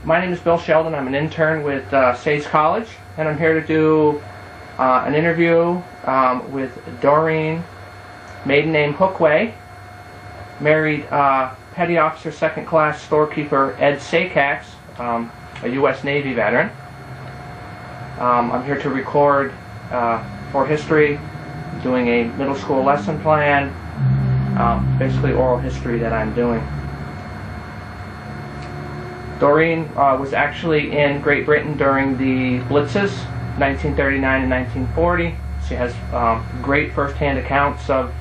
My name is Bill Sheldon. I'm an intern with Sage College, and I'm here to do an interview with Doreen, maiden name Hookway, married Petty Officer Second Class Storekeeper Ed Sakacs, a U.S. Navy veteran. I'm here to record for history, doing a middle school lesson plan, basically oral history that I'm doing. Doreen was actually in Great Britain during the Blitzes, 1939 and 1940. She has great first-hand accounts of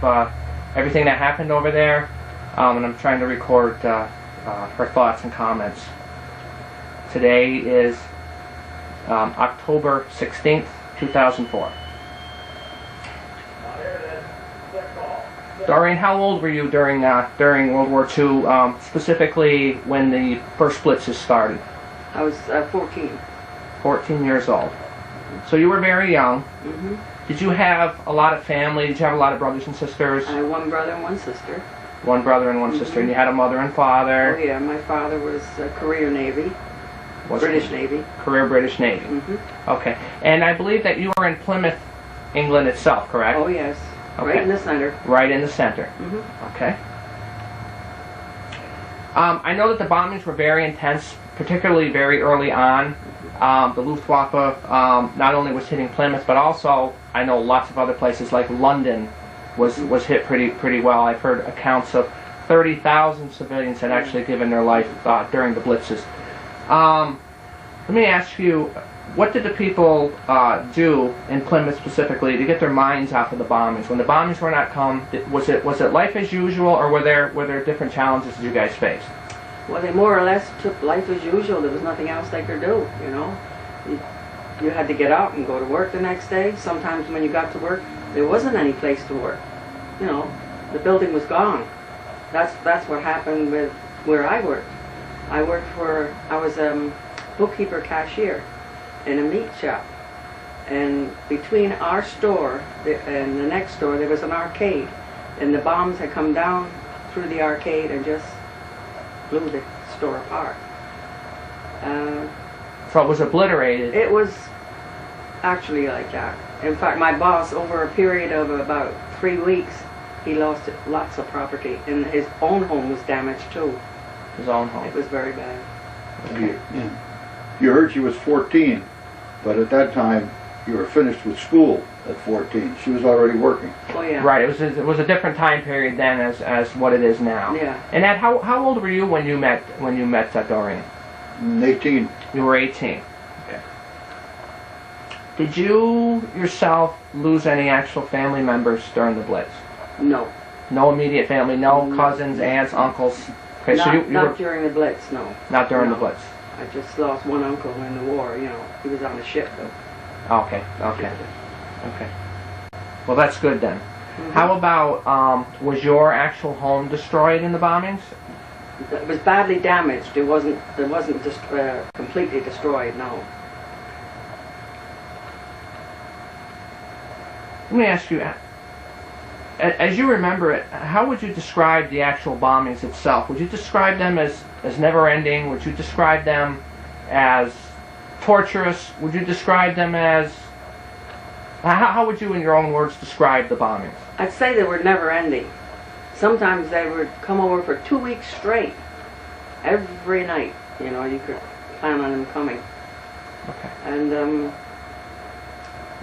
everything that happened over there, and I'm trying to record her thoughts and comments. Today is October 16th, 2004. Doreen, how old were you during World War II, specifically when the first blitzes started? I was 14. 14 years old. So you were very young. Mm-hmm. Did you have a lot of family? Did you have a lot of brothers and sisters? I had one brother and one sister. One brother and one sister. And you had a mother and father? Oh yeah, my father was career Navy. British Navy. Career British Navy. Mm-hmm. Okay. And I believe that you were in Plymouth, England itself, correct? Oh yes. Okay. Right in the center. Right in the center. Mm-hmm. Okay. I know that the bombings were very intense, particularly very early on. The Luftwaffe not only was hitting Plymouth, but also I know lots of other places like London was hit pretty well. I've heard accounts of 30,000 civilians had actually given their life during the blitzes. Let me ask you, what did the people do in Plymouth specifically to get their minds off of the bombings? When the bombings were not come, was it life as usual, or were there different challenges that you guys faced? Well, they more or less took life as usual. There was nothing else they could do, you know. You had to get out and go to work the next day. Sometimes when you got to work, there wasn't any place to work. You know, the building was gone. That's what happened with where I worked. I was bookkeeper cashier in a meat shop, and between our store and the next store there was an arcade, and the bombs had come down through the arcade and just blew the store apart. So it was obliterated. It was actually like that. In fact, my boss, over a period of about 3 weeks, he lost lots of property, and his own home was damaged too. His own home. It was very bad. Okay. You heard she was 14, but at that time you were finished with school at 14. She was already working. Oh yeah. Right. It was a different time period then as what it is now. Yeah. And Ed, how old were you when you met Doreen? 18. You were 18. Okay. Did you yourself lose any actual family members during the Blitz? No. No immediate family. No cousins, aunts, uncles. Okay. Not during the Blitz. No. Not during the Blitz. I just lost one uncle in the war, you know. He was on a ship, though. Okay. Well, that's good then. Mm-hmm. How about, was your actual home destroyed in the bombings? It was badly damaged. It wasn't completely destroyed, no. Let me ask you, as you remember it, how would you describe the actual bombings itself? Would you describe them as never-ending? Would you describe them as torturous? Would you describe them as... How would you, in your own words, describe the bombings? I'd say they were never-ending. Sometimes they would come over for 2 weeks straight. Every night, you know, you could plan on them coming. Okay. And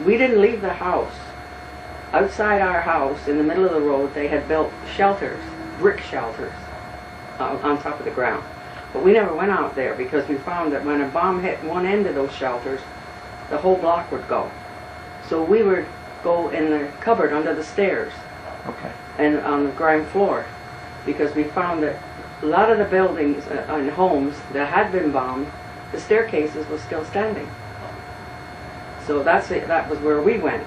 we didn't leave the house. Outside our house, in the middle of the road, they had built shelters, brick shelters, on top of the ground. But we never went out there because we found that when a bomb hit one end of those shelters, the whole block would go. So we would go in the cupboard under the stairs. Okay. And on the ground floor, because we found that a lot of the buildings and homes that had been bombed, the staircases were still standing. So that was where we went.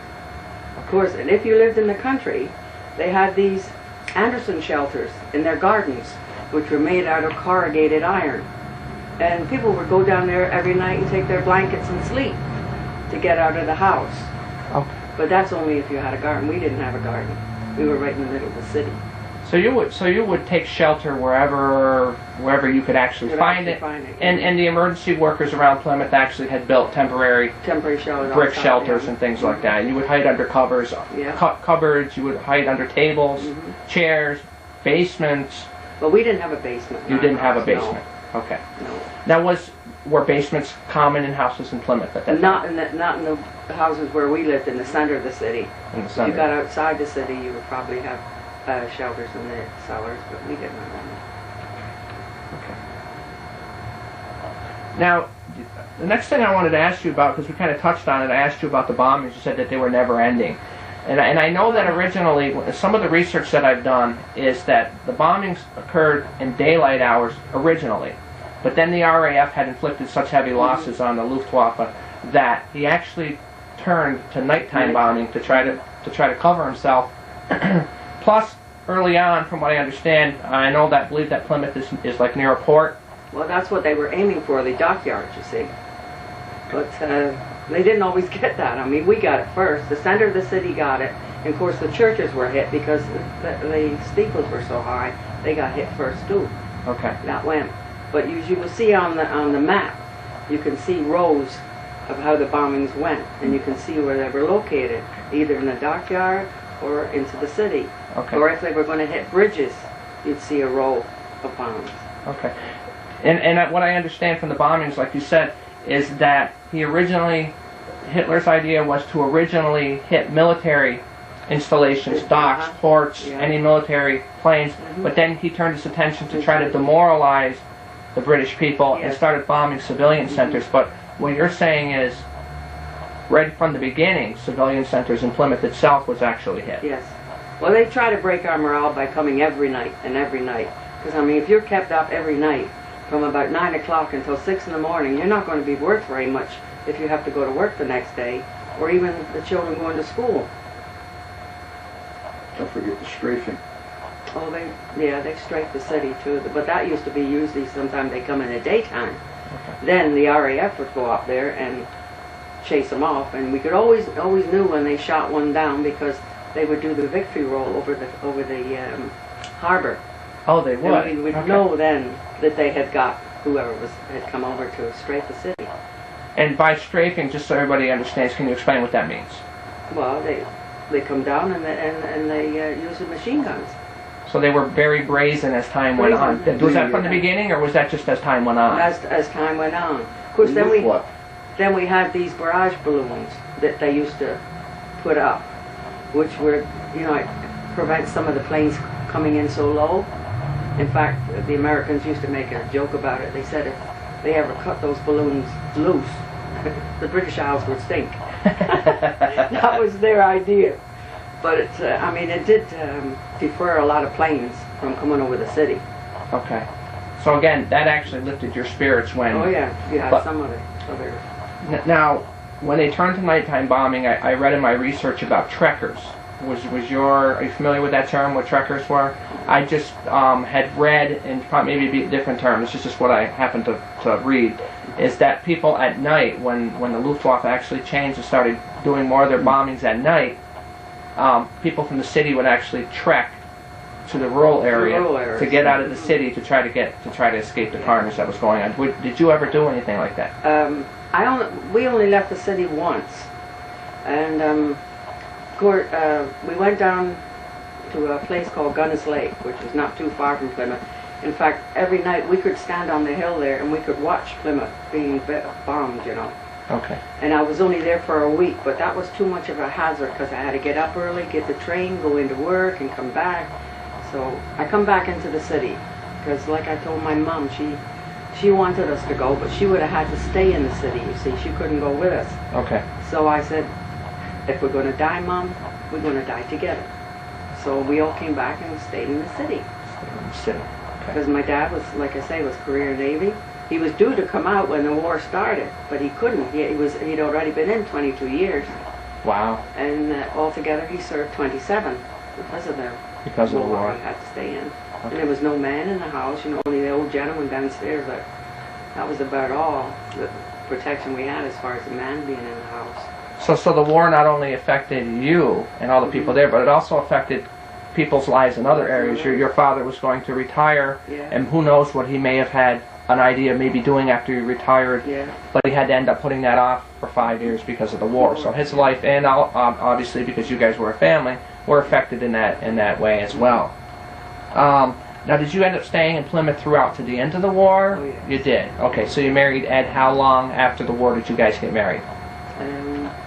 Of course, and if you lived in the country, they had these Anderson shelters in their gardens, which were made out of corrugated iron. And people would go down there every night and take their blankets and sleep to get out of the house. Okay. But that's only if you had a garden. We didn't have a garden. We were right in the middle of the city. So you would take shelter wherever you could actually find it. And the emergency workers around Plymouth actually had built temporary shelters, brick shelters and things like that. You would hide under covers, cupboards. You would hide under tables, chairs, basements. But we didn't have a basement. You didn't have a basement. No. Okay. No. Now were basements common in houses in Plymouth at that time? Not in the houses where we lived in the center of the city. In the If center. you got outside the city, you would probably have shelters in the cellars, but we didn't have any. Okay. Now, the next thing I wanted to ask you about, because we kind of touched on it, I asked you about the bombings. You said that they were never ending. And I know that originally, some of the research that I've done is that the bombings occurred in daylight hours originally. But then the RAF had inflicted such heavy losses on the Luftwaffe that he actually turned to nighttime bombing to try to cover himself. Plus, early on, from what I understand, I believe that Plymouth is like near a port. Well, that's what they were aiming for, the dockyards, you see. But they didn't always get that. I mean, we got it first. The center of the city got it. And of course, the churches were hit because the steeples were so high. They got hit first too. Okay. That went. But as you will see on the map, you can see rows of how the bombings went, and you can see where they were located, either in the dockyard or into the city. Okay. Or if they were going to hit bridges, you'd see a row of bombs. Okay. And what I understand from the bombings, like you said, is that Hitler's idea was to originally hit military installations, docks, ports, any military planes, but then he turned his attention to try to demoralize the British people and started bombing civilian centers. But what you're saying is, right from the beginning, civilian centers in Plymouth itself was actually hit. Yes. Well, they try to break our morale by coming every night and every night. Because, I mean, if you're kept up every night from about 9 o'clock until 6 in the morning, you're not going to be worth very much if you have to go to work the next day, or even the children going to school. Don't forget the strafing. Oh, they strafe the city too. But that used to be usually sometimes they come in the daytime. Okay. Then the RAF would go up there and chase them off, and we could always knew when they shot one down because they would do the victory roll over the harbor. Oh, they would. And we would know then that they had got whoever had come over to strafe the city. And by strafing, just so everybody understands, can you explain what that means? Well, they come down and they use the machine guns. So they were very brazen as time went on. Was that from the beginning, or was that just as time went on? As time went on. Of course, then we had these barrage balloons that they used to put up, which were, it prevents some of the planes coming in so low. In fact, the Americans used to make a joke about it. They said if they ever cut those balloons loose, the British Isles would stink. That was their idea. But it did defer a lot of planes from coming over the city. Okay. So again, that actually lifted your spirits when... Oh yeah, you had some of it. Now, when they turned to nighttime bombing, I read in my research about trekkers. Are you familiar with that term, what trekkers were? I just had read, and probably maybe a different term, this is just what I happened to read, is that people at night, when the Luftwaffe actually changed and started doing more of their bombings at night, people from the city would actually trek to the rural area to get out of the city to try to escape the carnage that was going on. Did you ever do anything like that? We only left the city once, and of course we went down to a place called Gunness Lake, which is not too far from Plymouth. In fact, every night we could stand on the hill there and we could watch Plymouth being bombed, Okay. And I was only there for a week, but that was too much of a hazard because I had to get up early, get the train, go into work, and come back. So I come back into the city because, like I told my mom, she wanted us to go, but she would have had to stay in the city, you see. She couldn't go with us. Okay. So I said, if we're going to die, Mom, we're going to die together. So we all came back and stayed in the city. Because my dad was, like I say, was career Navy. He was due to come out when the war started, but he couldn't. He'd already been in 22 years. Wow. And altogether he served 27 because of the war. He had to stay in. Okay. And there was no man in the house, only the old gentleman downstairs. That was about all the protection we had as far as the man being in the house. So the war not only affected you and all the people there, but it also affected people's lives in other areas. Your father was going to retire, Yeah. and who knows what he may have had an idea of maybe doing after he retired, Yeah. but he had to end up putting that off for 5 years because of the war. So his life, and obviously because you guys were a family, were affected in that way as well. Now, did you end up staying in Plymouth throughout to the end of the war? Oh, yes. You did. Okay, so you married Ed. How long after the war did you guys get married?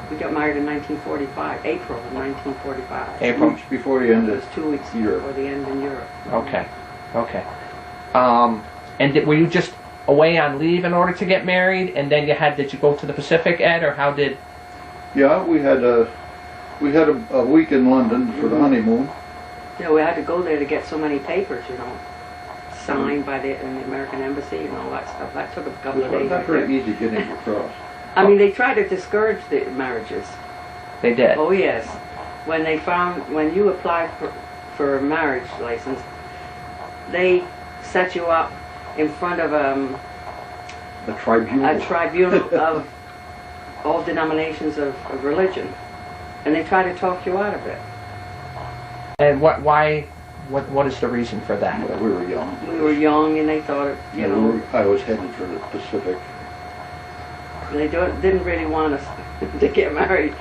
We got married in 1945, April of 1945. April. 2 weeks before the end It of was 2 weeks Europe. before the end in Europe. Okay. Okay. And were you just away on leave in order to get married, and then did you go to the Pacific, Ed, or how did? Yeah, we had a week in London for the honeymoon. You know, we had to go there to get so many papers, you know, signed by the American Embassy and all that stuff. That took a couple of It was days. not right very there. easy getting across. I mean, they tried to discourage the marriages. They did. Oh yes, when you applied for a marriage license, they set you up in front of A tribunal. a tribunal of all denominations of religion, and they try to talk you out of it. And why? What is the reason for that? We were young. We were young, and they thought, you know, I was headed for the Pacific. they didn't really want us to get married.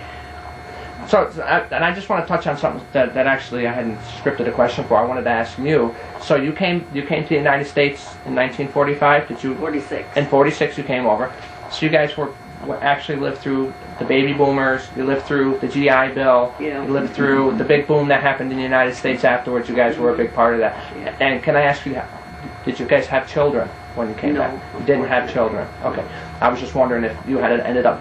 So, and I just want to touch on something that actually I hadn't scripted a question for. I wanted to ask you. So you came to the United States in 1945. Did you? 46. In 46 you came over. So you guys actually lived through the baby boomers. You lived through the GI Bill. Yeah. You lived through the big boom that happened in the United States afterwards. You guys were a big part of that. Yeah. And can I ask you, did you guys have children when you came No, back? You didn't have children. Okay. I was just wondering if you had ended up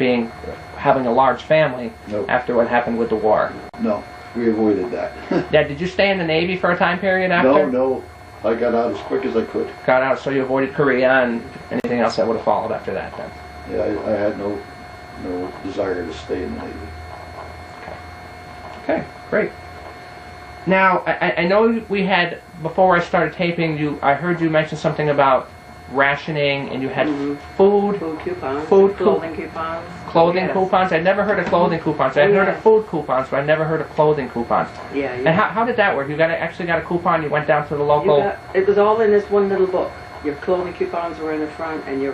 having a large family No. after what happened with the war. No, we avoided that. Yeah, did you stay in the Navy for a time period after? No, I got out as quick as I could. Got out, so you avoided Korea and anything else that would have followed after that then? Yeah, I had no desire to stay in the Navy. Okay, great. Now, I know we had, before I started taping, I heard you mention something about rationing, and you had food coupons, Food clothing coupons. clothing Yes. coupons. I'd never heard of clothing coupons. I'd Oh, heard yes. of food coupons, but I'd never heard of clothing coupons. Yeah. And how did that work? You actually got a coupon, you went down to the local... It was all in this one little book. Your clothing coupons were in the front, and your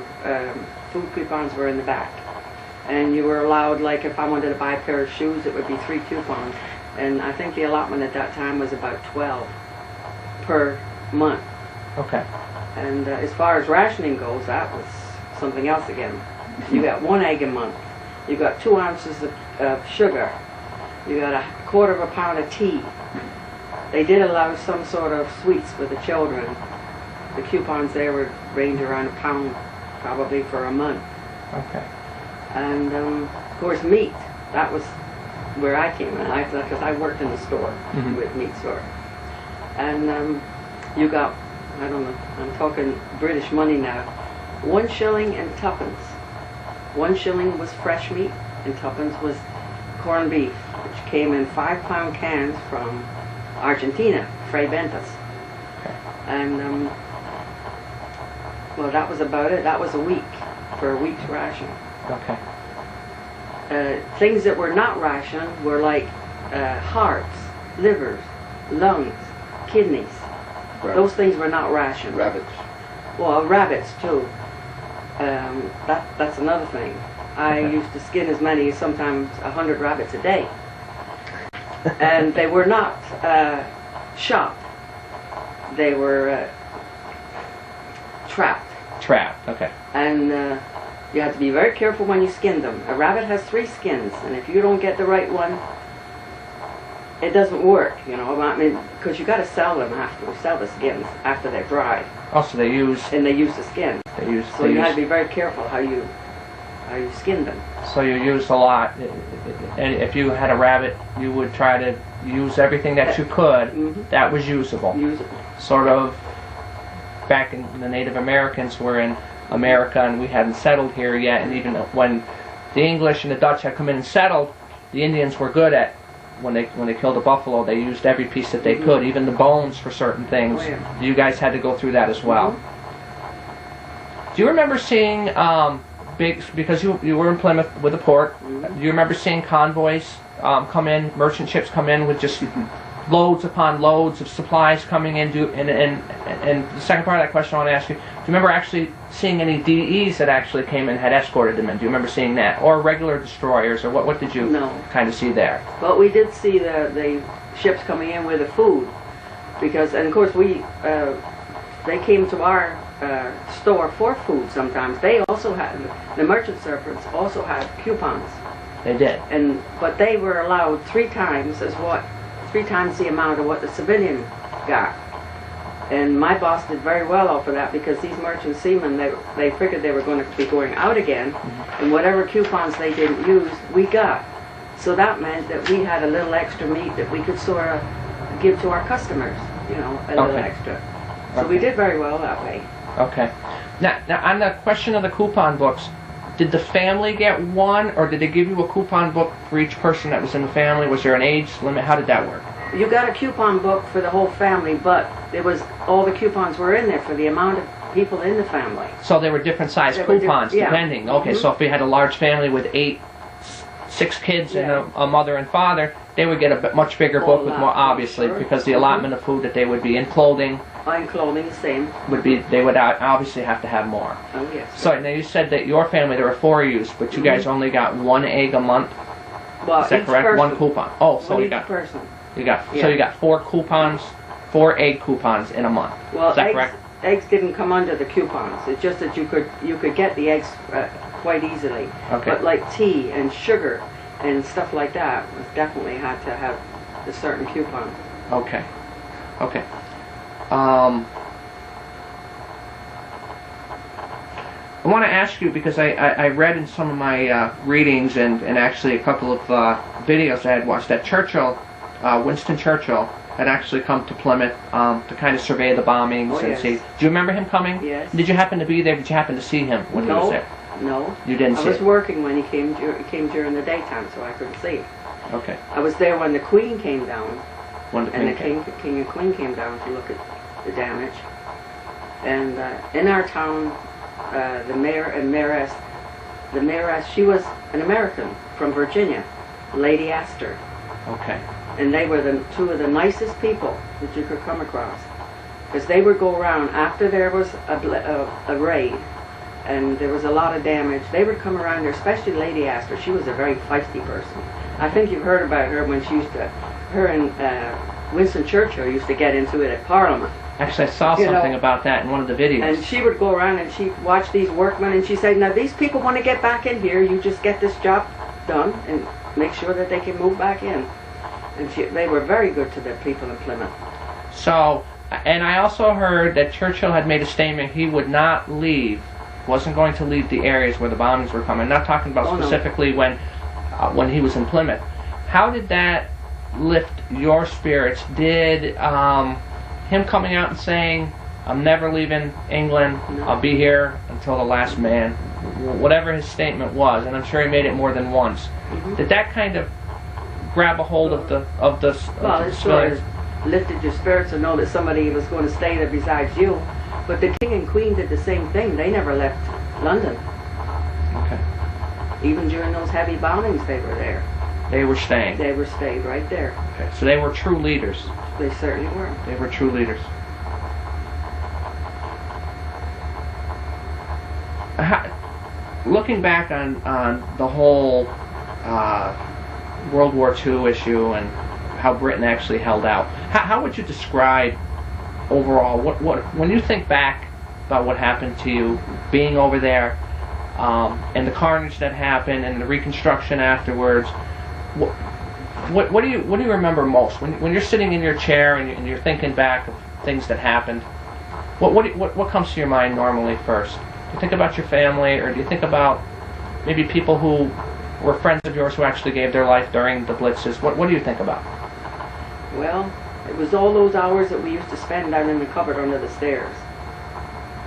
food coupons were in the back. And you were allowed, like, if I wanted to buy a pair of shoes, it would be 3 coupons. And I think the allotment at that time was about 12 per month. Okay. And as far as rationing goes, that was something else again. You got 1 egg a month. You got 2 ounces of sugar. You got 1/4 pound of tea. They did allow some sort of sweets for the children. The coupons there would range around £1 probably for a month. Okay. And of course meat. That was where I came in. Because I worked in the store with meat store. And you got, I don't know, I'm talking British money now, 1 shilling and 2pence. 1 shilling was fresh meat and 2pence was corned beef, which came in 5-pound cans from Argentina, Fray Bentos. Okay. And well, that was about it. That was a week, for a week's ration. Okay. Things that were not rationed were like hearts, livers, lungs, kidneys. Those things were not rationed. Rabbits. Well, rabbits too. That's another thing. I used to skin as many as sometimes 100 rabbits a day. And they were not shot. They were trapped. Trapped, okay. And you have to be very careful when you skin them. A rabbit has 3 skins, and if you don't get the right one, it doesn't work, you know. I mean, because you got to sell them after, sell the skins after they're dried. Also, they use And they use the skin. So you have to be very careful how you skin them. So you used a lot. And if you had a rabbit, you would try to use everything that you could that was usable. Usable. Sort of back in the Native Americans were in America and we hadn't settled here yet, and even when the English and the Dutch had come in and settled, the Indians were good at when they killed a buffalo, they used every piece that they could, even the bones for certain things. Oh, yeah. You guys had to go through that as well. Do you remember seeing because you were in Plymouth with the port, do you remember seeing convoys come in, merchant ships come in with just loads upon loads of supplies coming in. And the second part of that question I want to ask you, do you remember actually seeing any DEs that actually came and had escorted them in? Do you remember seeing that? Or regular destroyers? Or what did you kind of see there? But we did see the ships coming in with the food. Because, and of course, they came to our store for food sometimes. They also had, the merchant servants also had coupons. They did. But they were allowed 3 times the amount of what the civilian got. And my boss did very well off of that because these merchant seamen, they figured they were going to be going out again, and whatever coupons they didn't use, we got. So that meant that we had a little extra meat that we could sort of give to our customers, you know, a little extra. So we did very well that way. Okay. Now on the question of the coupon books, did the family get one, or did they give you a coupon book for each person that was in the family? Was there an age limit? How did that work? You got a coupon book for the whole family, but all the coupons were in there for the amount of people in the family. So they were different size coupons, depending. Okay, so if we had a large family with 6 kids and a mother and father, they would get a much bigger book with more, obviously, because the allotment of food that they would be in clothing. In clothing, the same. They would obviously have to have more. Oh, yes. So now you said that your family, there were 4 of you, but you guys only got 1 egg a month? Well, is that correct? Person. 1 coupon. Oh, so you got... person. So you got 4 coupons, 4 egg coupons in a month. Well, is that correct? Eggs didn't come under the coupons. It's just that you could get the eggs quite easily. Okay. But like tea and sugar and stuff like that, definitely had to have a certain coupon. Okay. Okay. I want to ask you, because I read in some of my readings and actually a couple of videos I had watched that Churchill, Winston Churchill, had actually come to Plymouth to kind of survey the bombings and see. Do you remember him coming? Yes. Did you happen to be there? Did you happen to see him when he was there? No. You didn't see him? I was working when he came during the daytime, so I couldn't see him. Okay. I was there when the Queen came down. When the Queen came. King and Queen came down to look at the damage. And in our town, the mayor and mayoress, she was an American from Virginia, Lady Astor. Okay. And they were 2 of the nicest people that you could come across. Because they would go around after there was a raid and there was a lot of damage. They would come around there, especially Lady Astor. She was a very feisty person. I think you've heard about her when her and Winston Churchill used to get into it at Parliament. Actually, I saw something about that in one of the videos. And she would go around and she'd watch these workmen and she'd say, now these people want to get back in here, you just get this job done and make sure that they can move back in. And they were very good to the people in Plymouth. So, and I also heard that Churchill had made a statement he would not leave, wasn't going to leave the areas where the bombings were coming. I'm not talking about specifically when he was in Plymouth. How did that lift your spirits? Did him coming out and saying, I'm never leaving England, I'll be here until the last man, whatever his statement was, and I'm sure he made it more than once, did that kind of grab a hold of the it sort of lifted your spirits to know that somebody was going to stay there besides you. But the King and Queen did the same thing. They never left London. Okay. Even during those heavy bombings, they were there. They were staying. They were stayed right there. Okay. So they were true leaders. They certainly were. They were true leaders. Looking back on the whole World War II issue and how Britain actually held out, how would you describe overall what when you think back about what happened to you being over there and the carnage that happened and the reconstruction afterwards? What do you remember most when you're sitting in your chair and you're thinking back of things that happened? What comes to your mind normally first? Do you think about your family, or do you think about maybe people who were friends of yours who actually gave their life during the blitzes? What do you think about? Well, it was all those hours that we used to spend down in the cupboard under the stairs.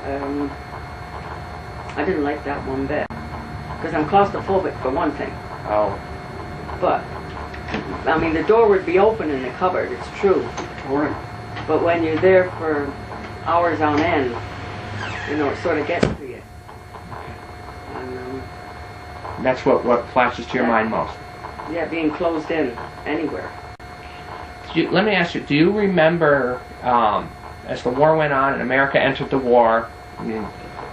I didn't like that one bit, because I'm claustrophobic for one thing. Oh. But, I mean, the door would be open in the cupboard, it's true. But when you're there for hours on end, it sort of gets to you. And, that's what flashes to your mind most. Yeah, being closed in anywhere. Did let me ask you, do you remember, as the war went on and America entered the war, I mean,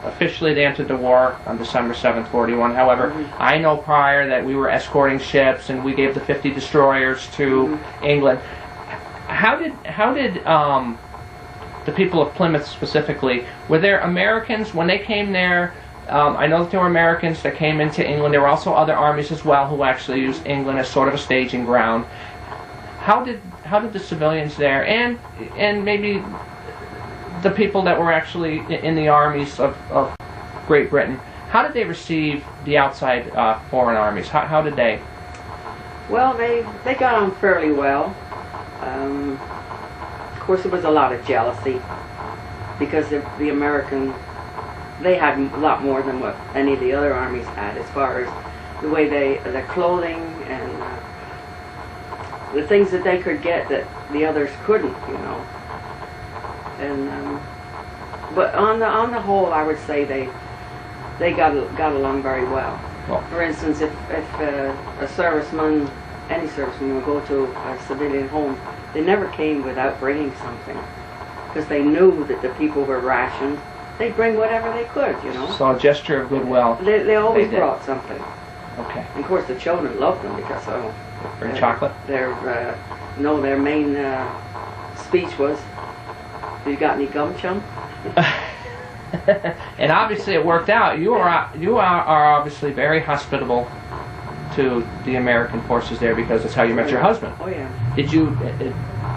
officially they entered the war on December 7th, 41. However, I know prior that we were escorting ships and we gave the 50 destroyers to England. How did the people of Plymouth specifically, were there Americans when they came there? I know that there were Americans that came into England. There were also other armies as well who actually used England as sort of a staging ground. How did the civilians there and maybe the people that were actually in the armies of Great Britain, how did they receive the outside foreign armies? How did they? Well, they got on fairly well. Of course, there was a lot of jealousy because the American, they had a lot more than what any of the other armies had as far as the way their clothing and the things that they could get that the others couldn't, you know. And but on the whole, I would say they got along very well. For instance, if a serviceman, any serviceman would go to a civilian home, they never came without bringing something because they knew that the people were rationed. They'd bring whatever they could, you know. So a gesture of goodwill. They always brought something. Okay. And of course, the children loved them because bring chocolate. Their main speech was, "You got any gum, chum?" And obviously it worked out. You are obviously very hospitable to the American forces there because that's how you met your husband. Oh yeah. Did you,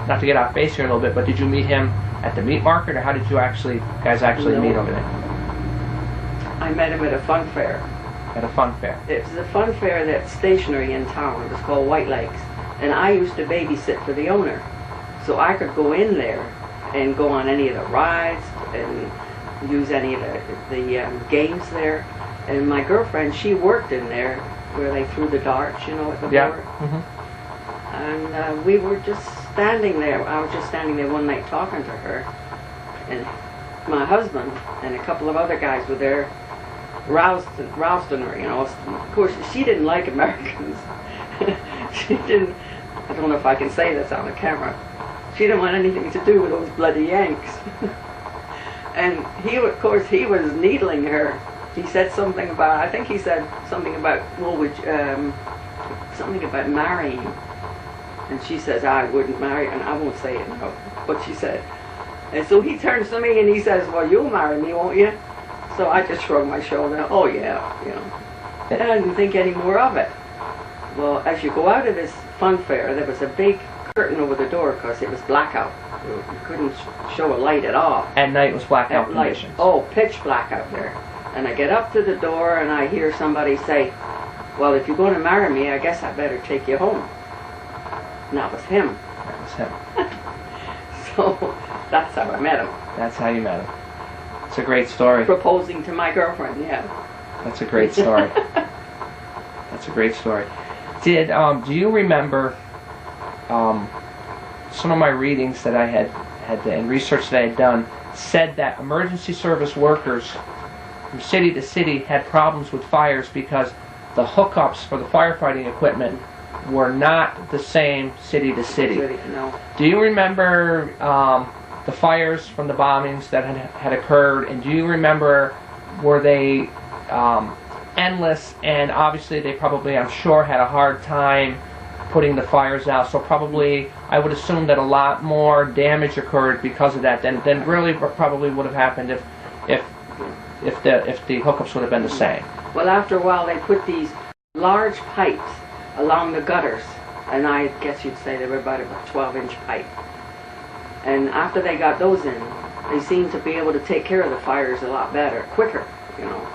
not to get off base here a little bit, but did you meet him at the meat market, or how did you guys actually meet over there? I met him at a fun fair. At a fun fair. It was a fun fair that's stationary in town. It was called White Lakes, and I used to babysit for the owner, so I could go in there and go on any of the rides and use any of the games there. And my girlfriend, she worked in there where they threw the darts, you know, at the board. And we were just standing there. I was just standing there one night talking to her, and my husband and a couple of other guys were there rousting her, you know. Of course, she didn't like Americans. She didn't, I don't know if I can say this on the camera, she didn't want anything to do with those bloody Yanks. And of course, he was needling her. He said something about, I think he said something about, something about marrying. And she says, "I wouldn't marry," and I won't say it now, what she said. And so he turns to me and he says, "Well, you'll marry me, won't you?" So I just shrugged my shoulder. "Oh yeah," you know. And I didn't think any more of it. Well, as you go out of this fun fair, there was a big curtain over the door because it was blackout. You couldn't show a light at all. At night was blackout conditions. Oh, pitch black out there. And I get up to the door and I hear somebody say, "Well, if you're going to marry me, I guess I better take you home." And that was him. That was him. So that's how I met him. That's how you met him. It's a great story. Proposing to my girlfriend, yeah. That's a great story. That's a great story. Do you remember some of my readings that I had and research that I had done said that emergency service workers from city to city had problems with fires because the hookups for the firefighting equipment were not the same city to city. No. Do you remember the fires from the bombings that had occurred, and do you remember, were they endless? And obviously they probably, I'm sure, had a hard time putting the fires out, so probably I would assume that a lot more damage occurred because of that than really probably would have happened if the hookups would have been the same. Well, after a while they put these large pipes along the gutters, and I guess you'd say they were about a 12-inch pipe. And after they got those in, they seemed to be able to take care of the fires a lot better, quicker, you know.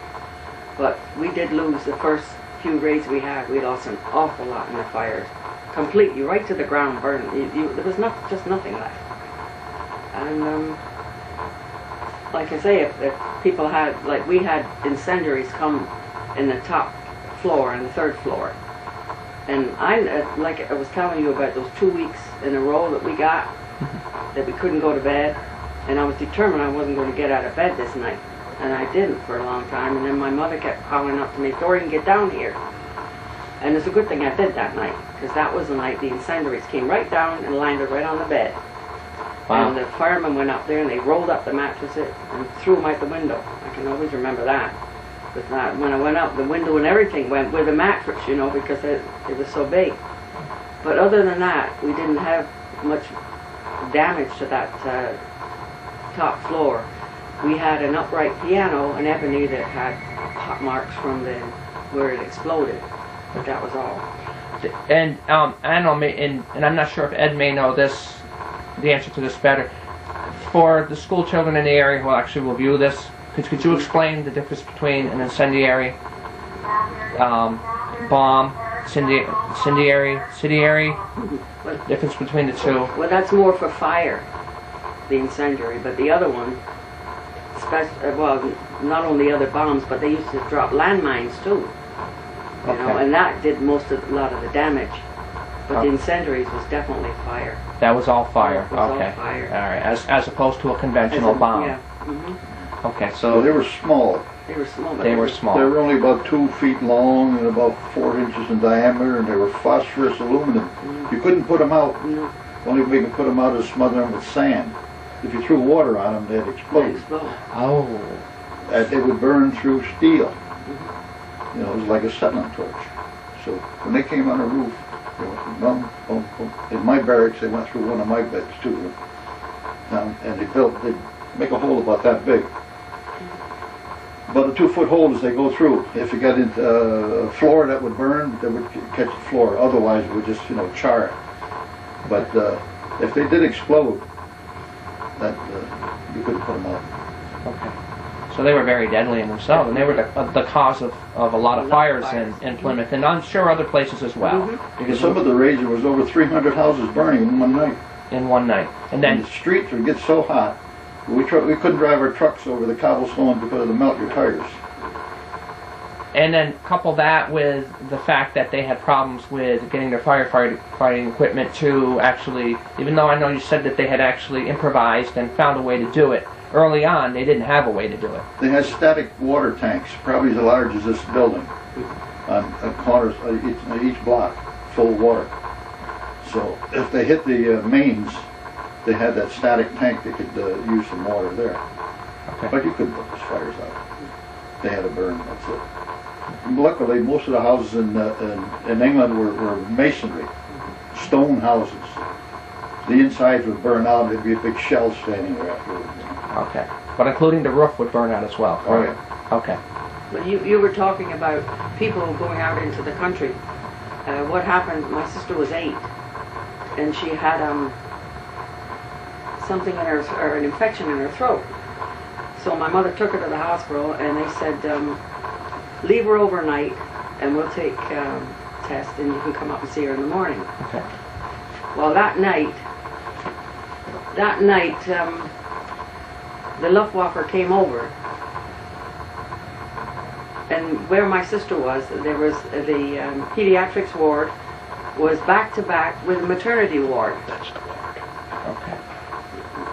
But we did lose the first few raids we had. We lost an awful lot in the fires, completely, right to the ground, burned. There was just nothing left. And like I say, if people had, like we had incendiaries come in the top floor and the third floor. And like I was telling you about those 2 weeks in a row that we got, that we couldn't go to bed, and I was determined I wasn't going to get out of bed this night, and I didn't for a long time. And then my mother kept calling up to me, "Doreen, get down here." And it's a good thing I did that night, because that was the night the incendiaries came right down and landed right on the bed. Wow. And the firemen went up there and they rolled up the mattresses and threw them out the window. I can always remember that. But that, when I went up, the window and everything went with the mattress, you know, because it was so big. But other than that, we didn't have much damage to that top floor. We had an upright piano, an ebony, that had hot marks from where it exploded. But that was all. And I don't know, and I'm not sure if Ed may know this, the answer to this better. For the school children in the area who actually will view this, could you explain the difference between an incendiary bomb, incendiary, difference between the two? Well, that's more for fire, the incendiary, but the other one, well, not only other bombs, but they used to drop landmines too. You know, and that did a lot of the damage. But the incendiaries was definitely fire. That was all fire. It was all fire. All right. As opposed to a conventional bomb. Yeah. Mm-hmm. Okay. Well, So they were small. They were small. they were small. They were only about 2 feet long and about 4 inches in diameter, and they were phosphorus aluminum. You couldn't put them out. No. The only way you could put them out is smother them with sand. If you threw water on them, they'd They explode. explode. Oh. They would burn through steel. You know, it was like a settling torch. So when they came on the roof, they went boom, boom, boom. In my barracks, they went through one of my beds too. And they'd make a hole about that big. About a 2-foot hole as they go through. If you got into a floor that would burn, they would catch the floor. Otherwise, it would just, you know, char it. But if they did explode, that you couldn't put them out. Okay. So they were very deadly in themselves, and they were the cause of a lot of fires in Plymouth, and I'm sure other places as well. Because some of the rage, was over 300 houses burning in one night. In one night. And And then, the streets would get so hot, we couldn't drive our trucks over the cobblestone because of the melt your tires. couple that with the fact that they had problems with getting their firefighting equipment to actually, even though I know you said that they had actually improvised and found a way to do it, early on they didn't have a way to do it. They had static water tanks, probably as large as this building, on corners each block, full of water. So if they hit the mains, they had that static tank they could use some water there. Okay. But you couldn't put those fires out. They had to burn, that's it. Luckily, most of the houses in England were masonry, stone houses. The insides would burn out, there'd be a big shell standing there afterwards. Okay. But including the roof would burn out as well. Oh, correct? yeah. Okay. But you were talking about people going out into the country. What happened, my sister was 8, and she had something in her, or an infection in her throat. So my mother took her to the hospital, and they said, leave her overnight, and we'll take tests, and you can come up and see her in the morning. Okay. Well, that night, the Luftwaffe came over, and where my sister was, there was the pediatrics ward was back to back with the maternity ward. That's the ward. Okay.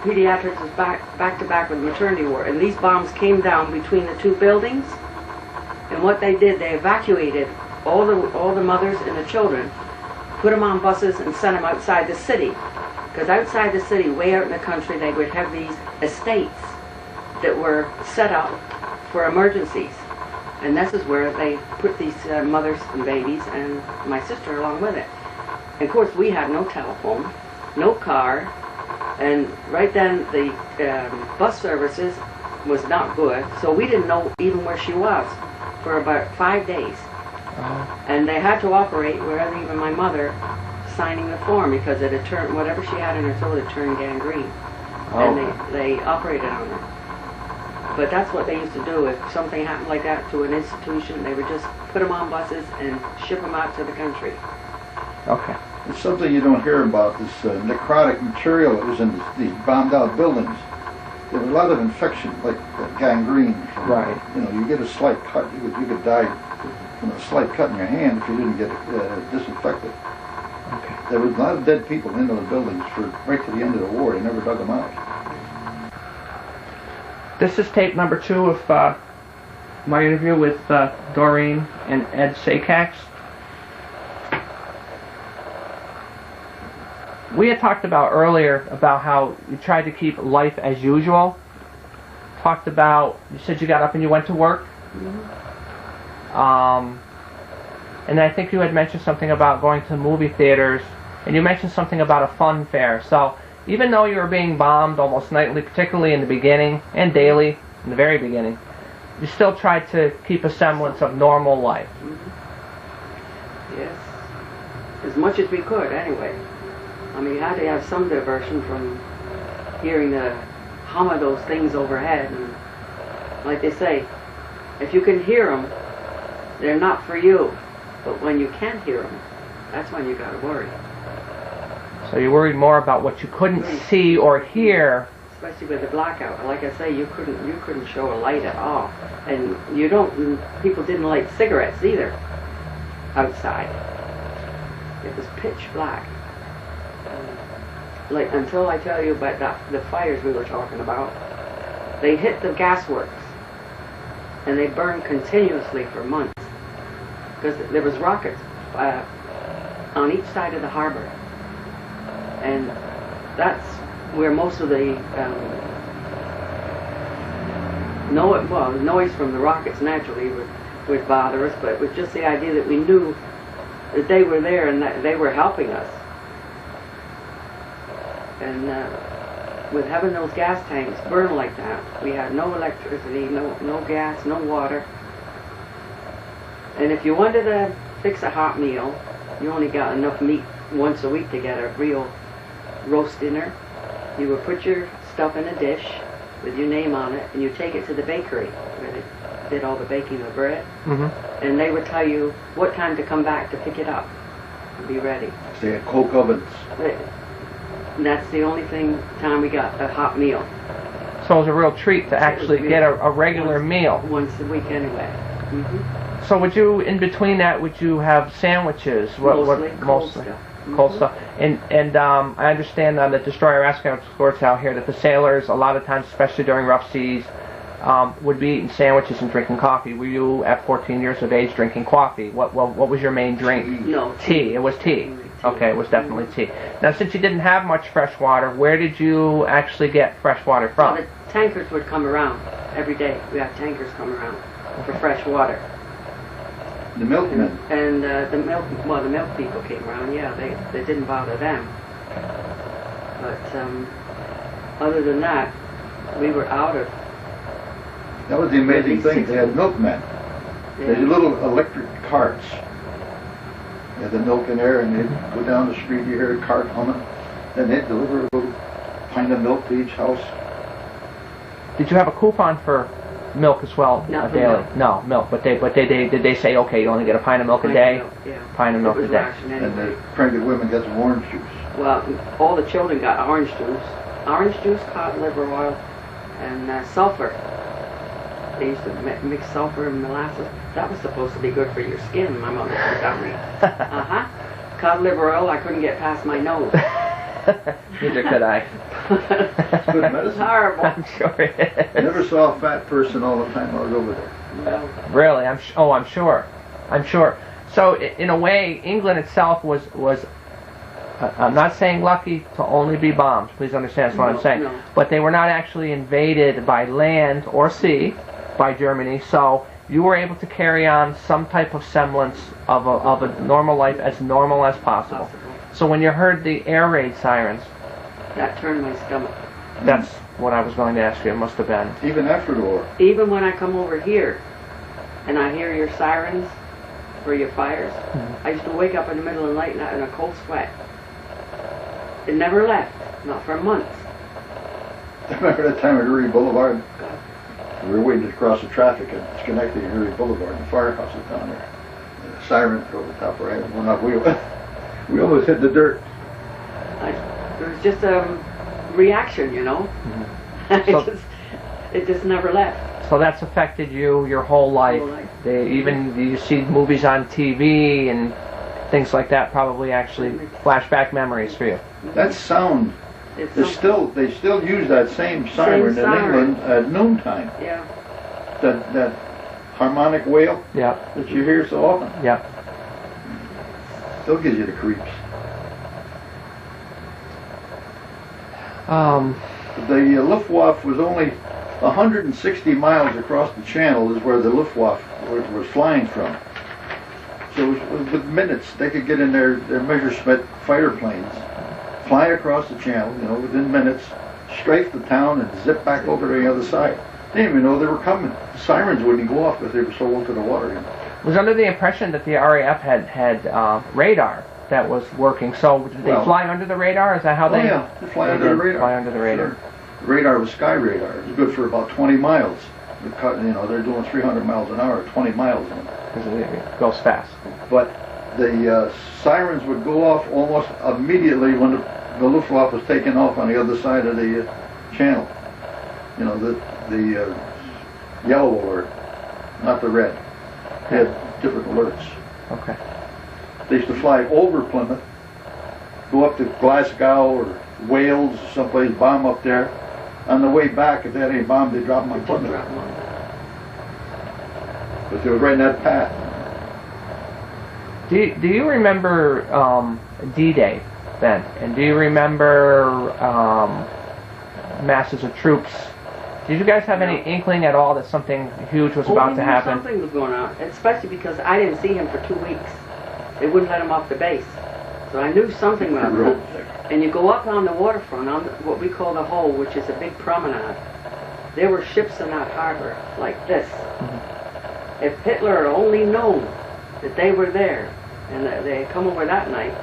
Pediatrics was back to back with the maternity ward, and these bombs came down between the two buildings. And what they did, they evacuated all the mothers and the children, put them on buses, and sent them outside the city. Because outside the city, way out in the country, they would have these estates that were set up for emergencies. And this is where they put these mothers and babies and my sister along with it. And of course, we had no telephone, no car, and right then the bus services was not good, so we didn't know even where she was for about 5 days. And they had to operate without even my mother signing the form, because it had turned, whatever she had in her throat had turned gangrene. And they operated on her. But that's what they used to do. If something happened like that to an institution, they would just put them on buses and ship them out to the country. Okay. It's something you don't hear about, this necrotic material that was in these bombed out buildings. There was a lot of infection, like gangrene. Right. You know, you get a slight cut, you could die from a slight cut in your hand if you didn't get it disinfected. Okay. There was a lot of dead people in those buildings for right to the end of the war. They never dug them out. This is tape number 2 of my interview with Doreen and Ed Sakacs. We had talked about earlier about how you tried to keep life as usual. Talked about, you said you got up and you went to work. And I think you had mentioned something about going to movie theaters, and you mentioned something about a fun fair. So even though you were being bombed almost nightly, particularly in the beginning, and daily, in the very beginning, you still tried to keep a semblance of normal life. Yes. As much as we could, anyway. I mean, you had to have some diversion from hearing the hum of those things overhead. And like they say, if you can hear them, they're not for you. But when you can't hear them, that's when you got to worry. So you worried more about what you couldn't see or hear. Especially with the blackout. Like I say, you couldn't show a light at all. And people didn't light cigarettes either outside. It was pitch black. Like, until I tell you about the fires we were talking about, they hit the gas works and they burned continuously for months because there was rockets on each side of the harbor, and that's where most of the noise from the rockets naturally would bother us, but it was just the idea that we knew that they were there and that they were helping us. And with having those gas tanks burn like that, we had no electricity, no gas, no water. And if you wanted to fix a hot meal, you only got enough meat once a week to get a real roast dinner. You would put your stuff in a dish with your name on it, and you take it to the bakery where they did all the baking of bread. And they would tell you what time to come back to pick it up and be ready. They had coke ovens. And that's the only time we got a hot meal. So it was a real treat to actually get a regular meal. Once a week anyway. So would you, in between that, would you have sandwiches? Mostly cold stuff. Cold stuff. And I understand on the Destroyer Ascot Sports out here that the sailors, a lot of times, especially during rough seas, would be eating sandwiches and drinking coffee. Were you, at 14 years of age, drinking coffee? What was your main drink? No. Tea. It was tea. Okay, it was definitely tea. Now, since you didn't have much fresh water, where did you actually get fresh water from? Well, the tankers would come around every day. We had tankers come around for fresh water. The milkmen. And the milk people came around. Yeah, they didn't bother them. But other than that, we were out of. That was the amazing thing. They had milkmen. They had little electric carts. They had the milk in there, and they'd go down the street, you hear a cart humming, and they'd deliver a little pint of milk to each house. Did you have a coupon for milk as well? Not daily? milk. No, milk. But did they say, okay, you only get a pint of milk a day? Pint of milk a day. Anyway. And the pregnant women got some orange juice. Well, all the children got orange juice, cod liver oil, and sulfur. They used to mix sulfur and molasses. That was supposed to be good for your skin, my mother would tell me. Cod liver oil, I couldn't get past my nose. Neither could I. It's good medicine. It's horrible. I'm sure it is. Never saw a fat person all the time I was over there. No. Really? I'm sure. I'm sure. So in a way, England itself was I'm not saying lucky to only be bombed. Please understand, that's what I'm saying. No. But they were not actually invaded by land or sea by Germany, so you were able to carry on some type of semblance of a normal life, as normal as possible. So when you heard the air raid sirens, That turned my stomach. that's what I was going to ask you. It must have been. Even after the war. Even when I come over here and I hear your sirens for your fires, I used to wake up in the middle of the night in a cold sweat. It never left, not for months. I remember that time at Erie Boulevard. We were waiting to cross the traffic at Schenectady and Erie Boulevard, and the firehouse was down there. And the siren over the top of our head went up. We almost hit the dirt. It was just a reaction, you know. It just never left. So that's affected you your whole life. Even you see movies on TV and things like that. Probably actually flashback memories for you. That sound. It's They still use that same siren in England at noontime. Yeah. That harmonic wail Yeah. that you hear so often. Yeah. Still gives you the creeps. The Luftwaffe was only 160 miles across the channel is where the Luftwaffe was flying from. So with minutes, they could get in their Messerschmitt fighter planes, fly across the channel, you know, within minutes, strafe the town and zip back over to the other side. They didn't even know they were coming. The sirens wouldn't go off if they were so low to the water. You know. I was under the impression that the RAF had radar that was working. So did they fly under the radar? Is that how they? Yeah, they fly under the radar. Fly under the radar. Sure. The radar was sky radar. It was good for about 20 miles. You know, they're doing 300 miles an hour, 20 miles. Because it goes fast. But the sirens would go off almost immediately when the Luftwaffe was taking off on the other side of the channel. You know, the yellow alert, not the red. They had different alerts. Okay. They used to fly over Plymouth, go up to Glasgow or Wales or someplace, bomb up there. On the way back, if they had any bomb, they dropped them on Plymouth. But they were right in that path. Do you remember D-Day then? And do you remember masses of troops? Did you guys have any inkling at all that something huge was about to happen? Something was going on, especially because I didn't see him for 2 weeks. They wouldn't let him off the base. So I knew something was going on. And you go up on the waterfront, on what we call the Hole, which is a big promenade. There were ships in that harbor, like this. Mm-hmm. If Hitler had only known that they were there, and that they had come over that night,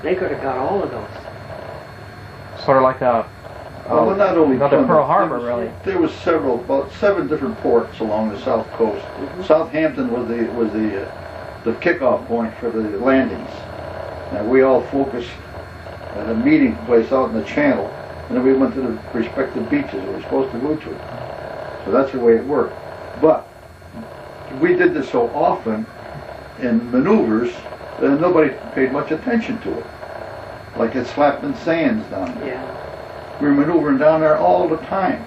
they could have got all of those. Sort of like well, not only another Plymouth, Pearl Harbor, really. There was about 7 different ports along the south coast. Mm-hmm. Southampton was the kickoff point for the landings. Now we all focused at a meeting place out in the channel, and then we went to the respective beaches we were supposed to go to. So that's the way it worked. But we did this so often in maneuvers that nobody paid much attention to it. Like at Slapman Sands down there. Yeah. We were maneuvering down there all the time.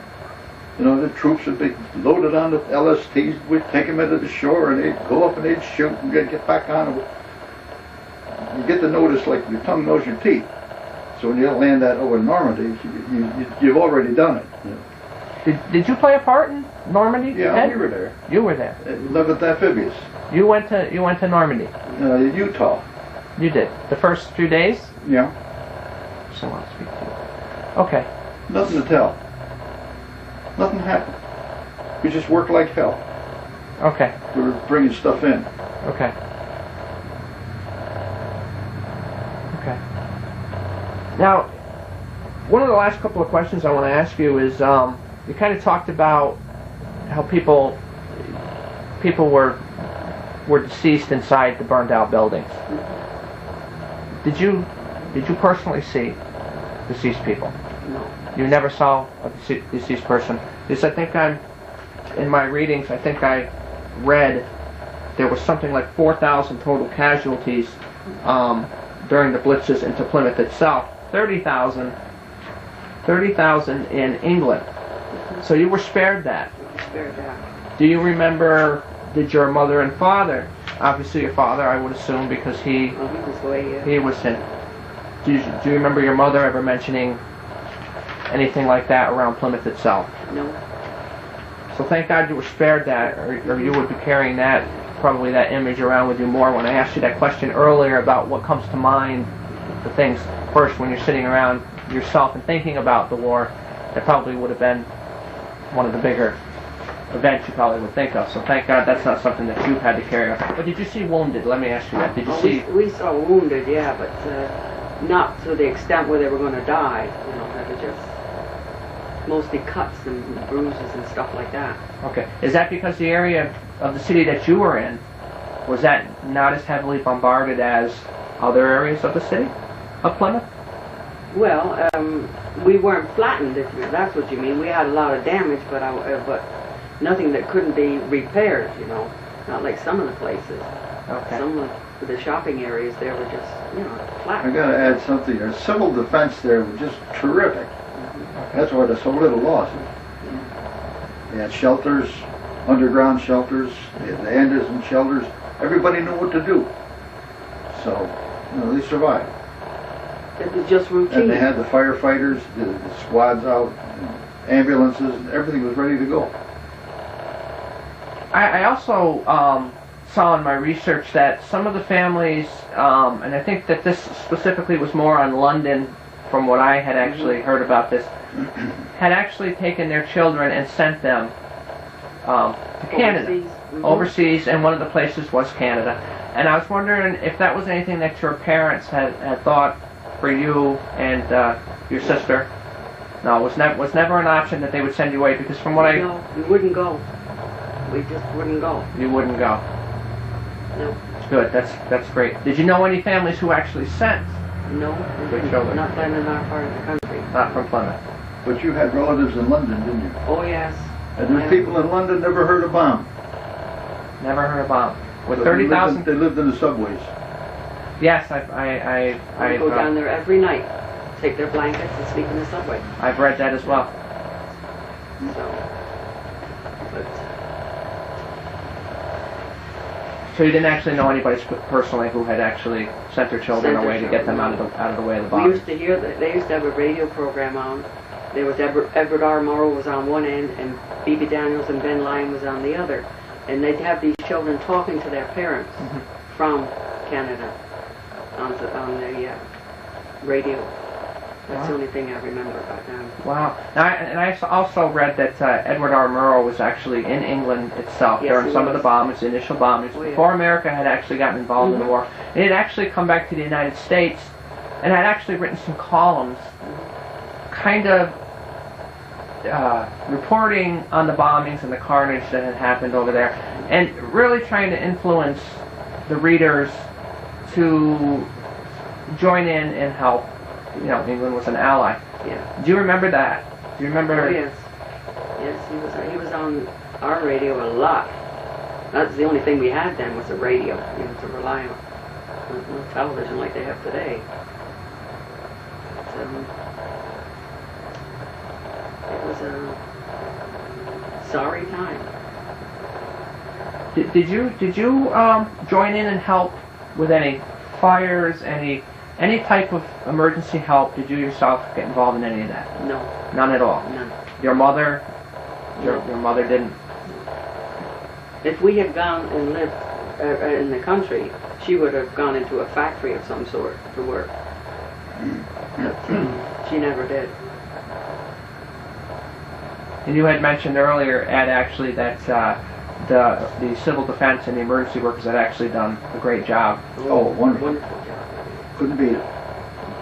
You know, the troops would be loaded on the LSTs, we'd take them into the shore, and they'd go up and they'd shoot and get back on. You get to notice like your tongue knows your teeth. So when you land that over Normandy, you've already done it. You know. Did you play a part in Normandy? Yeah, Ed? we were there. You were there. 11th Amphibious. You went to Normandy. Utah. You did. The first few days? Yeah. So I'll speak to you. Okay. Nothing to tell. Nothing happened. We just worked like hell. Okay. We were bringing stuff in. Okay. Okay. Now, one of the last couple of questions I want to ask you is, you kind of talked about how people were deceased inside the burned out buildings. Did you personally see deceased people? No. You never saw a deceased person? Because I think in my readings, I think I read there was something like 4,000 total casualties during the blitzes into Plymouth itself. 30,000 in England. So you were spared that. Spared that. Do you remember, did your mother and father, obviously your father I would assume because he was way, he was in. Do you remember your mother ever mentioning anything like that around Plymouth itself? No. So thank God you were spared that, or you would be carrying that, probably that image around with you more. When I asked you that question earlier about what comes to mind, the things first when you're sitting around yourself and thinking about the war, that probably would have been one of the bigger events you probably would think of. So thank God that's not something that you've had to carry on. But did you see wounded? Let me ask you that. Did you see? We saw wounded, yeah, but not to the extent where they were going to die. You know, they were just mostly cuts and bruises and stuff like that. Okay. Is that because the area of the city that you were in, was that not as heavily bombarded as other areas of the city, of Plymouth? Well, we weren't flattened, if that's what you mean. We had a lot of damage, but nothing that couldn't be repaired, you know. Not like some of the places. Okay. Some of the shopping areas there were just, you know, flat. I got to add something. Our civil defense there was just terrific. That's why there's so little loss. They had shelters, underground shelters, they had the Anderson shelters. Everybody knew what to do. So, you know, they survived. It was just routine. And they had the firefighters, the squads out, ambulances, and everything was ready to go. I also saw in my research that some of the families, and I think that this specifically was more on London, from what I had actually heard about this, had actually taken their children and sent them to Canada, overseas, and one of the places was Canada. And I was wondering if that was anything that your parents had thought for you and your sister. No, it was never an option that they would send you away, because from what No, we wouldn't go. We just wouldn't go. You wouldn't go. No. Good, that's great. Did you know any families who actually sent? No, Good children. not then in our part of the country. Not from Plymouth. But you had relatives in London, didn't you? Oh yes. And there's people in London never heard a bomb. Never heard of bomb. With But 30,000. They lived in the subways. Yes, I go down there every night, take their blankets and sleep in the subway. I've read that as well. So, but So you didn't actually know anybody personally who had actually sent their children away to get them out of the way of the bomb. we used to hear that they used to have a radio program on. There was Edward R. Murrow was on one end, and B.B. Daniels and Ben Lyon was on the other, and they'd have these children talking to their parents from Canada on the radio. That's the only thing I remember about them. Wow. Now, I also read that Edward R. Murrow was actually in England itself Yes, during he some of was. the bombings, the initial bombings, Oh, yeah. before America had actually gotten involved in the Mhm. war. And he had actually come back to the United States and had actually written some columns kind of reporting on the bombings and the carnage that had happened over there, and really trying to influence the readers to join in and help. You know, England was an ally. Yeah. Do you remember that? Do you remember? Oh yes. Yes, he was on our radio a lot. That's the only thing we had then was a radio, you know, to rely on. No television like they have today. But, it was a sorry time. Did you join in and help with any fires, any type of emergency help? Did you yourself get involved in any of that? No, None at all. none. Your mother? No. Your mother didn't. If we had gone and lived in the country, she would have gone into a factory of some sort to work. But she never did. And you had mentioned earlier, Ed, actually that the civil defense and the emergency workers had actually done a great job. Oh, wonderful. Wonderful job. Couldn't beat it.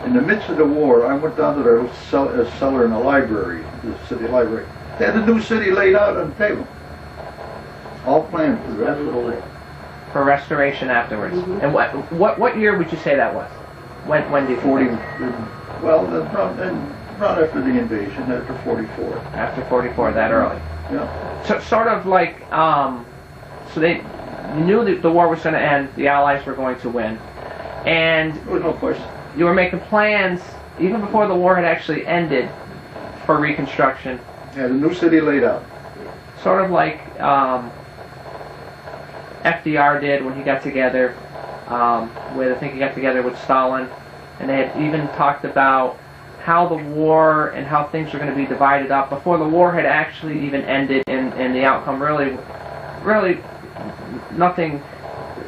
In the midst of the war, I went down to their cellar in the library, the city library. They had the new city laid out on the table. All planned for the rest of the war. For restoration afterwards. Mhm. And what year would you say that was? When did you 40, think? well, around after the invasion, after 44. After 44, that early. Yeah. So, sort of like, so they knew that the war was going to end, the Allies were going to win, and There was no question. you were making plans, even before the war had actually ended, for reconstruction. Had a new city laid out. Sort of like FDR did when he got together, with, I think he got together with Stalin, and they had even talked about how the war and how things were going to be divided up before the war had actually even ended, and the outcome really nothing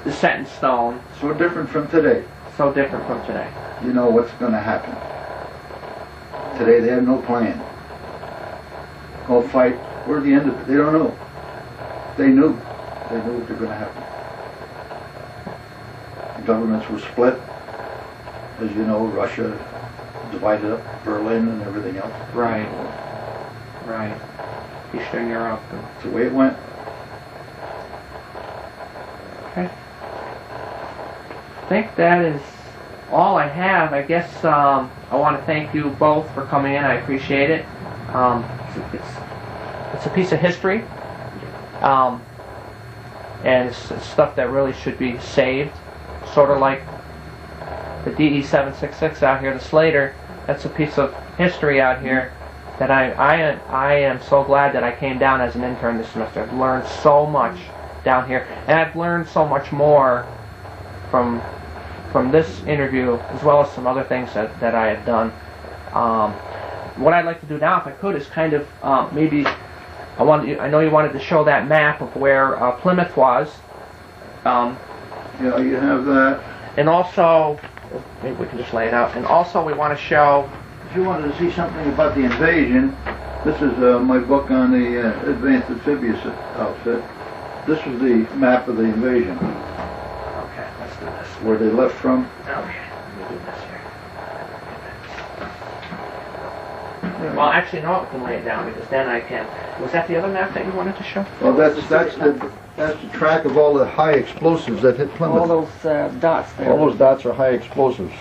is set in stone. So different from today. So different from today. You know what's going to happen. Today they have no plan. Go fight. Where's the end of it? They don't know. They knew. They knew what was going to happen. The governments were split. As you know, Russia divided up Berlin and everything else. Right. Right. Eastern Europe. That's the way it went. Okay. I think that is all I have. I guess I want to thank you both for coming in. I appreciate it. It's a piece of history, and it's stuff that really should be saved. Sort of like the DE-766 out here, the Slater. That's a piece of history out here that I am so glad that I came down as an intern this semester. I've learned so much down here, and I've learned so much more from from this interview, as well as some other things that I had done. What I'd like to do now, if I could, is kind of maybe I know you wanted to show that map of where Plymouth was. Yeah, you have that. And also, maybe we can just lay it out. And also, we want to show. If you wanted to see something about the invasion, this is my book on the advanced amphibious outfit. This was the map of the invasion. Okay, let's do this. Where they left from. Okay, let me do this here. Well, actually, no, we can lay it down because then I can. Was that the other map that you wanted to show? Well, that's the track of all the high explosives that hit Plymouth. All those dots there. All those dots are high explosives.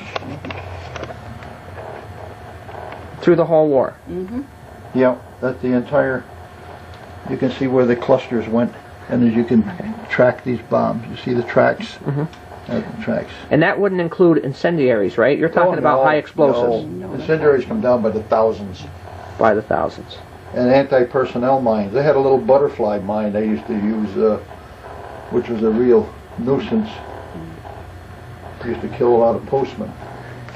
Through the whole war. Mm-hmm. Yeah, that's the entire. You can see where the clusters went, and as you can track these bombs, you see the tracks. Mm-hmm. The tracks. And that wouldn't include incendiaries, right? You're talking about high explosives. No. Incendiaries come down by the thousands. By the thousands. And anti-personnel mines. They had a little butterfly mine they used to use, which was a real nuisance. They used to kill a lot of postmen.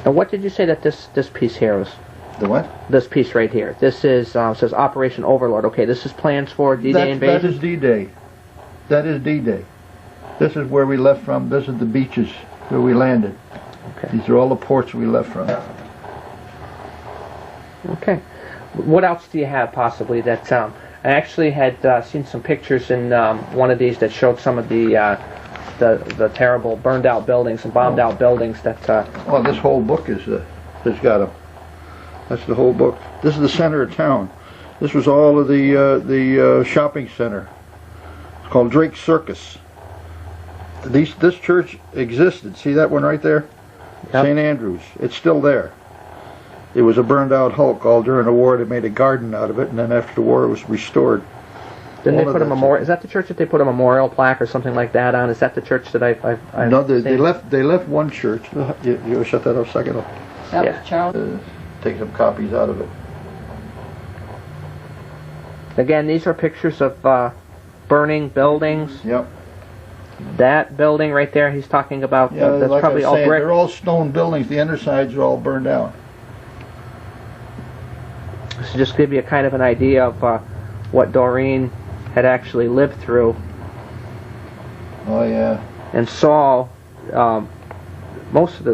And what did you say that this piece here was? The what? This piece right here. This is says Operation Overlord. Okay, this is plans for D-Day invasion. That is D-Day. That is D-Day. This is where we left from. This is the beaches where we landed. Okay. These are all the ports we left from. Okay. What else do you have possibly that I actually had seen some pictures in one of these that showed some of the terrible burned out buildings and bombed out buildings that. Well, this whole book has got them. That's the whole book. This is the center of town. This was all of the shopping center. It's called Drake's Circus. This church existed. See that one right there? Yep. St. Andrews. It's still there. It was a burned out hulk. All during the war they made a garden out of it, and then after the war it was restored. Didn't they put a memorial? Is that the church that they put a memorial plaque or something like that on? Is that the church that I've No, they left one church. You shut that off a second. Yeah. Charles. Take some copies out of it. Again, these are pictures of burning buildings. Yep. That building right there, he's talking about. Yeah, that's like probably I was all saying, brick. they're all stone buildings. The undersides are all burned out. So just give you a kind of an idea of what Doreen had actually lived through. Oh yeah. And saw most of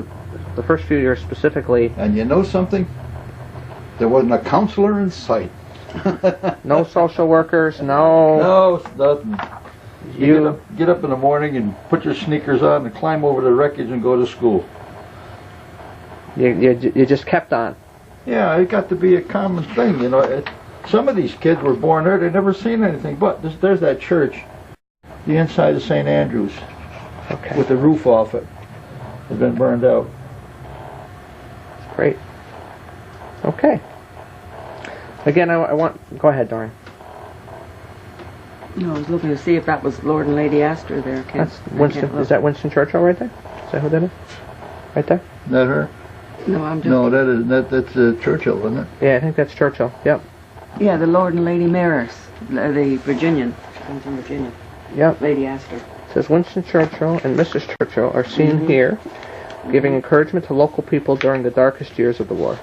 the first few years specifically. And you know something? There wasn't a counselor in sight. No social workers. No. No, nothing. You get up in the morning and put your sneakers on and climb over the wreckage and go to school. You just kept on. Yeah, it got to be a common thing, you know. Some of these kids were born there; they'd never seen anything. But there's that church, the inside of St. Andrews, okay, with the roof off it, has been burned out. Great. Okay. Again, I want. Go ahead, Doreen. No, I was looking to see if that was Lord and Lady Astor there. That's Winston. Is that Winston Churchill right there? Is that who that is? Right there? Is that her? No, I'm just. No, that's Churchill, isn't it? Yeah, I think that's Churchill. Yep. Yeah, the Lord and Lady Maris, the Virginian. She comes from Virginia. Yep. Lady Astor. It says Winston Churchill and Mrs. Churchill are seen here, giving encouragement to local people during the darkest years of the war.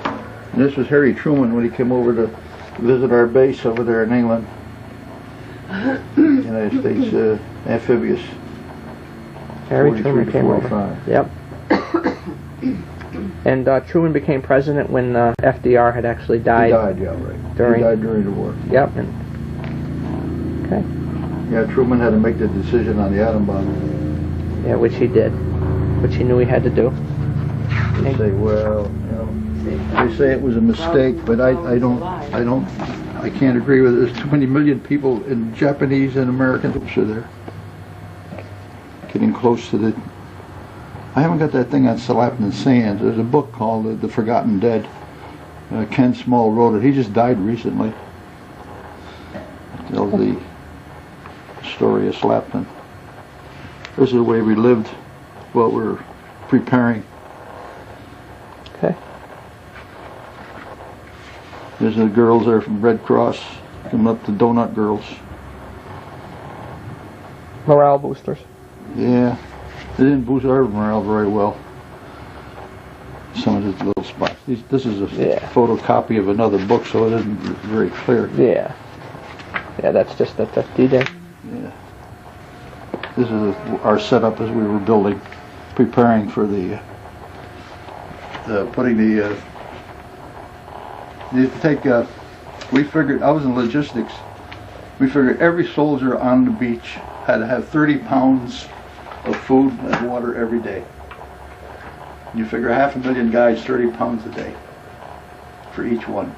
And this was Harry Truman when he came over to visit our base over there in England. United States amphibious. Harry Truman came over. 45. Yep. And Truman became president when FDR had actually died. He died, yeah, right. He died during the war. Yep. And, okay. Yeah, Truman had to make the decision on the atom bomb. Yeah, which he did. Which he knew he had to do. They say, well, you know, they say it was a mistake, but I can't agree with it. There's too many million people, in Japanese and American troops are there. Getting close to the... I haven't got that thing on Slapton Sands. There's a book called The Forgotten Dead. Ken Small wrote it. He just died recently. It tells the story of Slapton. This is the way we lived while we were preparing. Okay. There's the girls there from Red Cross coming up to Donut Girls. Morale boosters. Yeah. They didn't boost our morale very well. Some of these little spots. This is a photocopy of another book, so it isn't very clear. Yeah. Yeah, that's just the D-Day. Yeah. This is our setup as we were building, preparing for the putting the. You take. We figured. I was in logistics. We figured every soldier on the beach had to have 30 pounds of food and water every day. You figure 500,000 guys, 30 pounds a day for each one.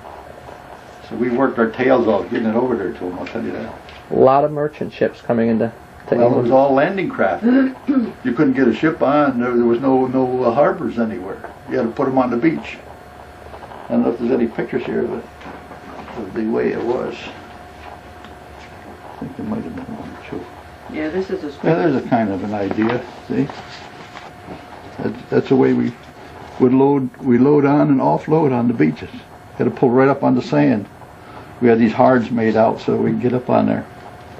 So we worked our tails off getting it over there to them, I'll tell you that. A lot of merchant ships coming into Well, it was all landing craft. You couldn't get a ship on. There was no harbors anywhere. You had to put them on the beach. I don't know if there's any pictures here of the way it was. I think there might have been one or two. Yeah, this is a Yeah, there's a kind of an idea. See, that's the way we would load. We load on and offload on the beaches. Had to pull right up on the sand. We had these hards made out so we could get up on there.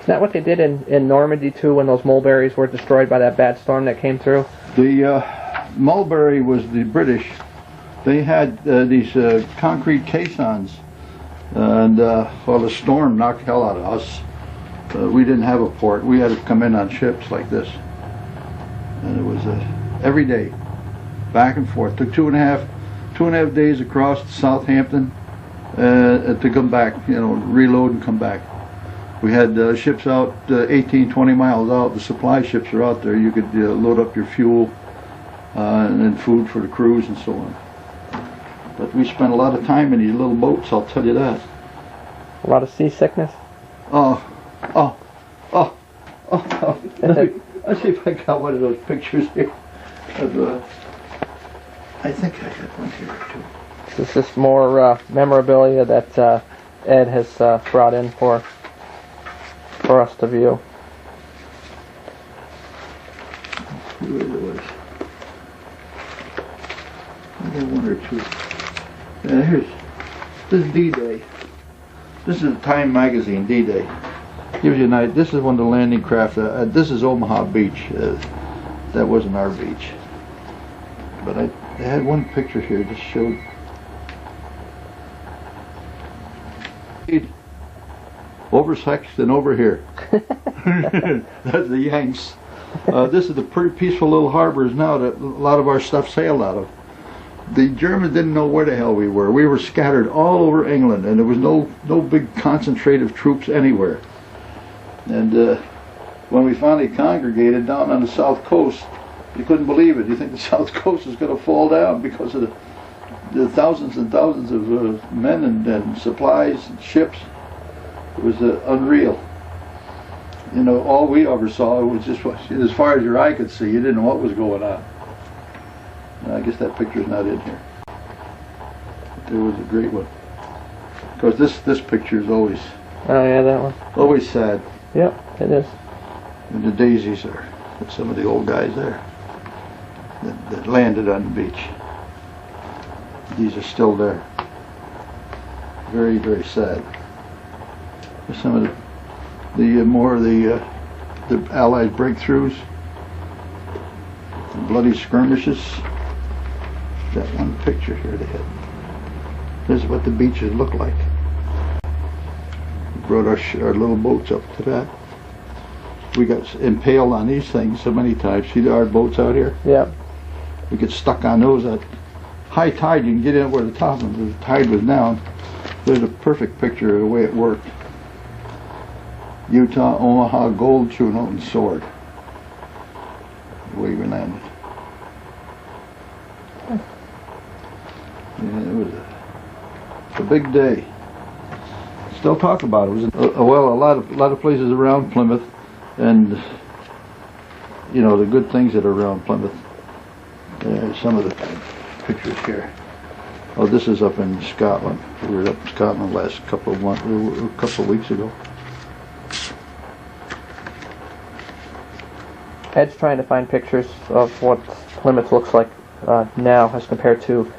Is that what they did in Normandy too, when those mulberries were destroyed by that bad storm that came through? The mulberry was the British. They had these concrete caissons, and well, the storm knocked hell out of us. We didn't have a port. We had to come in on ships like this, and it was every day, back and forth. Took two and a half days across to Southampton to come back. You know, reload and come back. We had ships out 18, 20 miles out. The supply ships are out there. You could load up your fuel and then food for the crews and so on. But we spent a lot of time in these little boats, I'll tell you that. A lot of seasickness? Oh. Let's see if I got one of those pictures here. I think I got one here too. This is more memorabilia that Ed has brought in for us to view. Here it was. I got one or two. This is D-Day. This is a Time magazine, D-Day. Gives you an idea. This is one of the landing craft. This is Omaha Beach. That wasn't our beach. But I had one picture here that showed. Oversexed and over here. That's the Yanks. This is the pretty peaceful little harbors now that a lot of our stuff sailed out of. The Germans didn't know where the hell we were. We were scattered all over England, and there was no big concentrate of troops anywhere. And when we finally congregated down on the south coast, you couldn't believe it. You think the south coast is going to fall down because of the thousands and thousands of men and supplies and ships. It was unreal. You know, all we ever saw was just as far as your eye could see. You didn't know what was going on. And I guess that picture's not in here. But it was a great one. Because this picture is always. Oh yeah, that one. Always sad. Yep, it is. And the daisies are some of the old guys there that landed on the beach. These are still there. Very, very sad. Some of the more of the Allied breakthroughs, the bloody skirmishes. That one picture here they had. This is what the beaches look like. We brought our little boats up to that. We got impaled on these things so many times. See our boats out here? Yeah. We get stuck on those at high tide. You can get in where the top of the tide was down. There's a perfect picture of the way it worked. Utah, Omaha, Gold, Juno, and Sword. The way we landed. Yeah, it was a big day. Still talk about it. It was well, a lot of places around Plymouth, and you know the good things that are around Plymouth. Some of the pictures here. Oh, this is up in Scotland. We were up in Scotland last couple of weeks ago. Ed's trying to find pictures of what Plymouth looks like now as compared to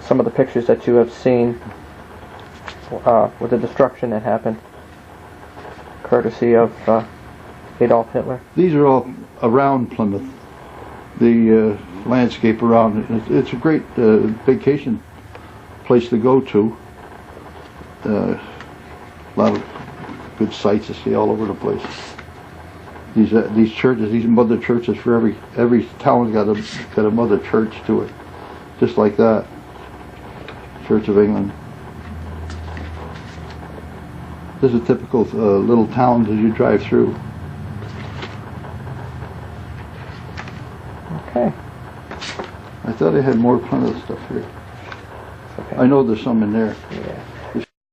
some of the pictures that you have seen with the destruction that happened, courtesy of Adolf Hitler. These are all around Plymouth. the landscape around it. It's a great vacation place to go to. A lot of good sights to see all over the place. These churches, these mother churches for every town's got a mother church to it, just like that. Church of England. This is typical little towns as you drive through. Okay. I thought I had more kind of stuff here. Okay. I know there's some in there. Yeah.